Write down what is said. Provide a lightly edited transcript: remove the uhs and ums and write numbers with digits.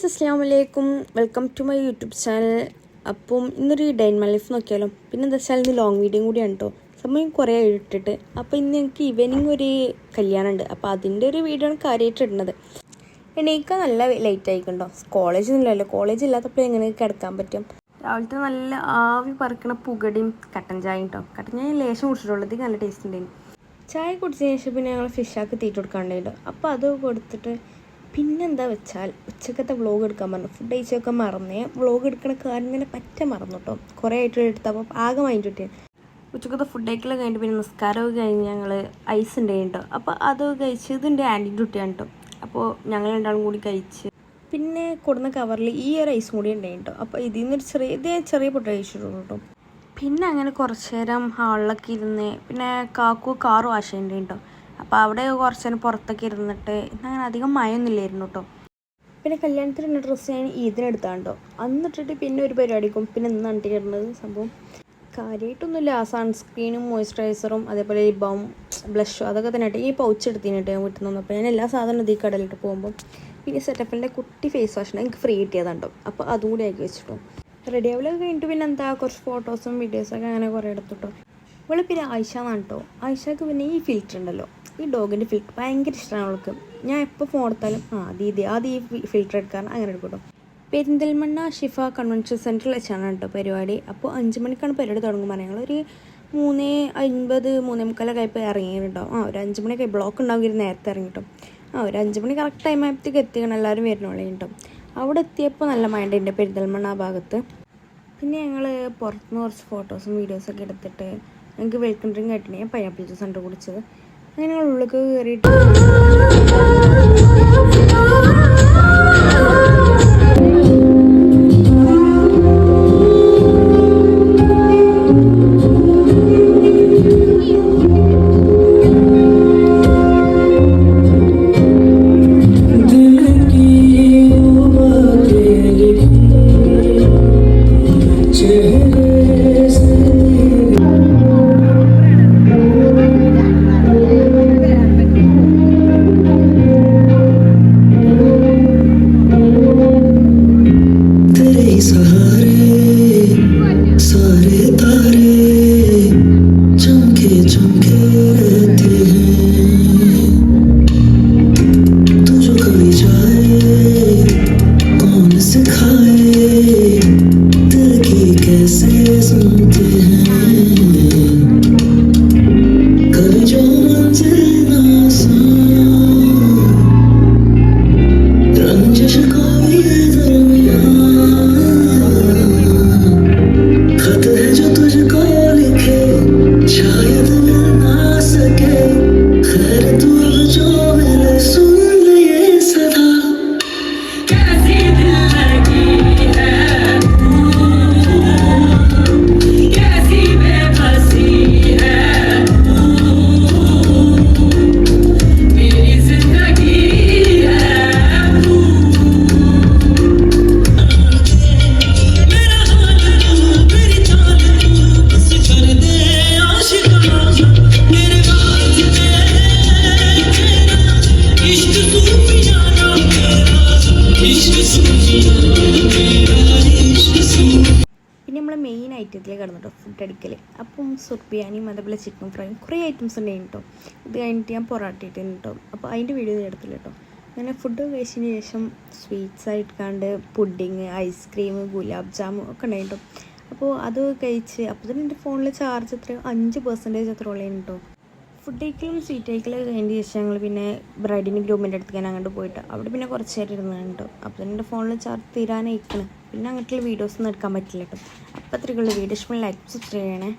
Guys അസ്സലാമലൈക്കും, welcome to my YouTube channel. അപ്പം ഇന്നൊരു ഡേ ഇൻ മൈ ലൈഫ് നോക്കിയാലോ. പിന്നെ എന്താ വെച്ചാൽ ഇന്ന് ലോങ് വീഡിയോ കൂടിയാണ് കേട്ടോ. സമയം കുറേ ഇട്ടിട്ട്. അപ്പോൾ ഇന്ന് എനിക്ക് ഈവനിങ് ഒരു കല്യാണമുണ്ട്. അപ്പോൾ അതിൻ്റെ ഒരു വീഡിയോ ആണ് കാര്യമായിട്ട് ഇടുന്നത്. എണീക്കാൻ നല്ല ലേറ്റ് ആയിക്കണ്ടോ. കോളേജൊന്നുമില്ലല്ലോ. കോളേജ് ഇല്ലാത്തപ്പോൾ എങ്ങനെ കിടക്കാൻ പറ്റും. രാവിലത്തെ നല്ല ആവി പറക്കണ പുകടിയും കട്ടൻ ചായയും കേട്ടോ. കട്ടൻ ചായ ലേശം കുടിച്ചിട്ടുള്ളത് ഇത് നല്ല ടേസ്റ്റ് ഉണ്ടായിരുന്നു. ചായ കുടിച്ചതിന് ശേഷം പിന്നെ ഞങ്ങൾ ഫിഷാക്ക് തീറ്റ കൊടുക്കാണ്ടായിട്ടോ. അപ്പോൾ അത് കൊടുത്തിട്ട് പിന്നെന്താ വെച്ചാൽ ഉച്ചക്കത്തെ വ്ളോഗ് എടുക്കാൻ പറഞ്ഞു. ഫുഡ് കഴിച്ചൊക്കെ മറന്നേ. വ്ളോഗ് എടുക്കണ കാര്യം തന്നെ മറന്നു കേട്ടോ. കുറേ ആയിട്ട് എടുത്തപ്പോൾ ആകെ മൈൻഡ് കിട്ടിയത്. ഉച്ചക്കത്തെ ഫുഡ് കഴിക്കൽ കഴിഞ്ഞിട്ട് പിന്നെ നിസ്കാരമൊക്കെ കഴിഞ്ഞ് ഞങ്ങൾ ഐസ് ഉണ്ടായി കേട്ടോ. അപ്പോൾ അത് കഴിച്ച് ഇതിൻ്റെ ആൻറ്റിൻ്റെ കുട്ടിയാണ് കേട്ടോ. അപ്പോൾ ഞങ്ങൾ രണ്ടാളും കൂടി കഴിച്ച് പിന്നെ കൊടുന്ന കവറിൽ ഈ ഒരു ഐസും കൂടി ഉണ്ടായി കേട്ടോ. അപ്പോൾ ഇതിൽ നിന്നൊരു ചെറിയ പൊട്ട് കഴിച്ചിട്ടുള്ളൂ കേട്ടോ. പിന്നെ അങ്ങനെ കുറച്ച് നേരം ഹാളിലൊക്കെ ഇരുന്ന് പിന്നെ കാറ് വാഷ് ചെയ്യേണ്ടി കേട്ടോ. അപ്പോൾ അവിടെ കുറച്ച് നേരം പുറത്തൊക്കെ ഇരുന്നിട്ട് ഇന്നങ്ങനെ അധികം മഴയൊന്നുമില്ലായിരുന്നു കേട്ടോ. പിന്നെ കല്യാണത്തിന് ഡ്രസ്സ് ഞാൻ ഇതിനെടുത്താണ് കേട്ടോ. അന്നിട്ടിട്ട് പിന്നെ ഒരു പരിപാടിക്കും പിന്നെ ഇന്ന് അണ്ടിടുന്നത് സംഭവം കാര്യമായിട്ടൊന്നുമില്ല. ആ സൺസ്ക്രീനും മോയ്സ്ചറൈസറും അതേപോലെ ലിബാം ബ്ലഷും അതൊക്കെ തന്നെ ആയിട്ട് ഈ പൗച്ച് എടുത്തിട്ട് ഞാൻ വീട്ടിൽ നിന്ന്. അപ്പോൾ ഞാൻ എല്ലാ സാധനവും ഈ കടലിട്ട് പോകുമ്പോൾ പിന്നെ സെറ്റപ്പിൻ്റെ കുട്ടി ഫേസ് വാഷാണ് എനിക്ക് ഫ്രീ കിട്ടിയതാണ് കേട്ടോ. അപ്പോൾ അതും കൂടി ആക്കി വെച്ചിട്ടോ. റെഡി ആവലൊക്കെ കഴിഞ്ഞിട്ട് പിന്നെ എന്താ കുറച്ച് ഫോട്ടോസും വീഡിയോസൊക്കെ അങ്ങനെ കുറേ എടുത്തിട്ടോ. ഇവള് പിന്നെ ആയിഷ എന്നാണ് കേട്ടോ. ആയിഷക്ക് പിന്നെ ഈ ഫിൽറ്റർ ഉണ്ടല്ലോ, ഈ ഡോഗിൻ്റെ ഫിൽറ്റർ ഭയങ്കര ഇഷ്ടമാണ് അവൾക്ക്. ഞാൻ എപ്പോൾ ഫോൺ എടുത്താലും ആദ്യം ഈ ഫിൽറ്റർ എടുക്കാൻ അങ്ങനെ എടുക്കും. പെരിന്തൽമണ്ണ ഷിഫ കൺവെൻഷൻ സെൻറ്ററിൽ വെച്ചാണ് കേട്ടോ പരിപാടി. അപ്പോൾ 5 മണിക്കാണ് പരിപാടി തുടങ്ങുമ്പോൾ ഞങ്ങളൊരു 3:50 3:45 ആയപ്പോൾ ഇറങ്ങിയിട്ടുണ്ടാവും. ഒരു 5 മണിയൊക്കെ ബ്ലോക്ക് ഉണ്ടാവും നേരത്തെ ഇറങ്ങിട്ടോ. ഒരു 5 മണി കറക്റ്റ് ടൈം ആയപ്പോഴത്തേക്ക് എത്തിക്കണം എല്ലാവരും വരുന്നോളേ കേട്ടോ. അവിടെ എത്തിയപ്പോൾ നല്ല മഴയുണ്ട് പെരിന്തൽമണ്ണ ആ ഭാഗത്ത്. പിന്നെ ഞങ്ങൾ പുറത്തുനിന്ന് കുറച്ച് ഫോട്ടോസും വീഡിയോസൊക്കെ എടുത്തിട്ട് ഞങ്ങൾക്ക് വെൽക്കം ഡ്രിങ്ക് ആയിട്ടാണ് ഞാൻ പൈനാപ്പിൾ ജ്യൂസ് ഉണ്ട് കുടിച്ചത്. അങ്ങനെ ഞങ്ങൾ ഉള്ളിലേക്ക് കയറിയിട്ട് പിന്നെ നമ്മൾ മെയിൻ ഐറ്റത്തിലേക്ക് കിടന്നിട്ടോ ഫുഡ് അടിക്കൽ. അപ്പം സുർബിയാനിയും അതേപോലെ ചിക്കൻ ഫ്രൈയും കുറേ ഐറ്റംസ് ഉണ്ടായിരുന്നു കേട്ടോ. ഇത് കഴിഞ്ഞിട്ട് ഞാൻ പൊറോട്ട ഇട്ടിരുന്നു കേട്ടോ. അപ്പോൾ അതിൻ്റെ വീഡിയോ എടുത്തില്ല കേട്ടോ. അങ്ങനെ ഫുഡ് കഴിച്ചതിന് ശേഷം സ്വീറ്റ്സ് ആയിട്ടാണ്ട് പുഡിങ്, ഐസ്ക്രീം, ഗുലാബ് ജാമുൻ ഒക്കെ ഉണ്ടായിരുന്നു കേട്ടോ. അപ്പോൾ അത് കഴിച്ച് അപ്പോൾ തന്നെ എൻ്റെ ഫോണിൽ ചാർജ് എത്രയോ 5% അത്ര ഉള്ളതാണ് കേട്ടോ. ഫുഡ് കഴിക്കലും സ്വീറ്റ് കഴിക്കലും കഴിഞ്ഞ ശേഷം ഞങ്ങൾ പിന്നെ ബ്രൈഡിൻ്റെ ഗ്രൂമിൻ്റെ അടുത്ത് ഞാൻ അങ്ങോട്ട് പോയിട്ട് അവിടെ പിന്നെ കുറച്ച് നേരം ഇരുന്നാണ് കേട്ടോ. അപ്പോൾ തന്നെ എൻ്റെ ഫോണിൽ ചാർജ് തീരാനായിക്കണം. പിന്നെ അങ്ങോട്ടുള്ള വീഡിയോസൊന്നും എടുക്കാൻ പറ്റില്ല കേട്ടോ. അപ്പോൾ അത്രയ്ക്കുള്ള വീഡിയോ ഇഷ്ടം ലൈക്ക് സബ്സ്ക്രൈബ് ചെയ്യണേ.